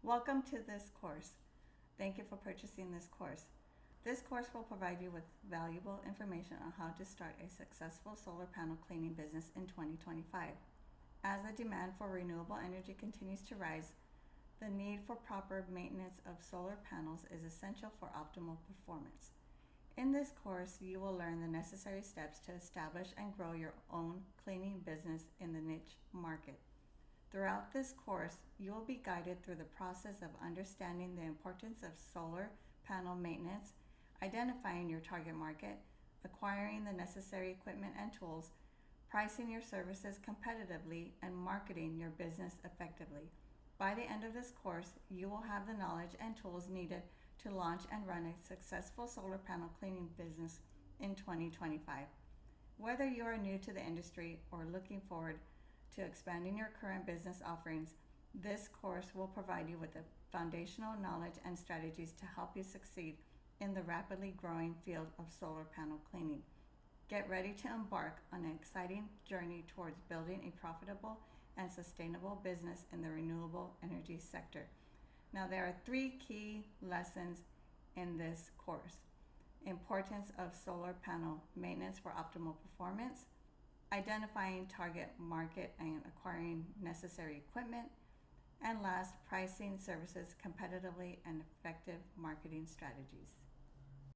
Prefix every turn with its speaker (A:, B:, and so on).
A: Welcome to this course. Thank you for purchasing this course. This course will provide you with valuable information on how to start a successful solar panel cleaning business in 2025. As the demand for renewable energy continues to rise, the need for proper maintenance of solar panels is essential for optimal performance. In this course, you will learn the necessary steps to establish and grow your own cleaning business in the niche market. Throughout this course, you will be guided through the process of understanding the importance of solar panel maintenance, identifying your target market, acquiring the necessary equipment and tools, pricing your services competitively, and marketing your business effectively. By the end of this course, you will have the knowledge and tools needed to launch and run a successful solar panel cleaning business in 2025. Whether you are new to the industry or looking forward to expanding your current business offerings, this course will provide you with the foundational knowledge and strategies to help you succeed in the rapidly growing field of solar panel cleaning. Get ready to embark on an exciting journey towards building a profitable and sustainable business in the renewable energy sector. Now, there are 3 key lessons in this course: importance of solar panel maintenance for optimal performance, identifying target market and acquiring necessary equipment, and last, pricing services competitively and effective marketing strategies.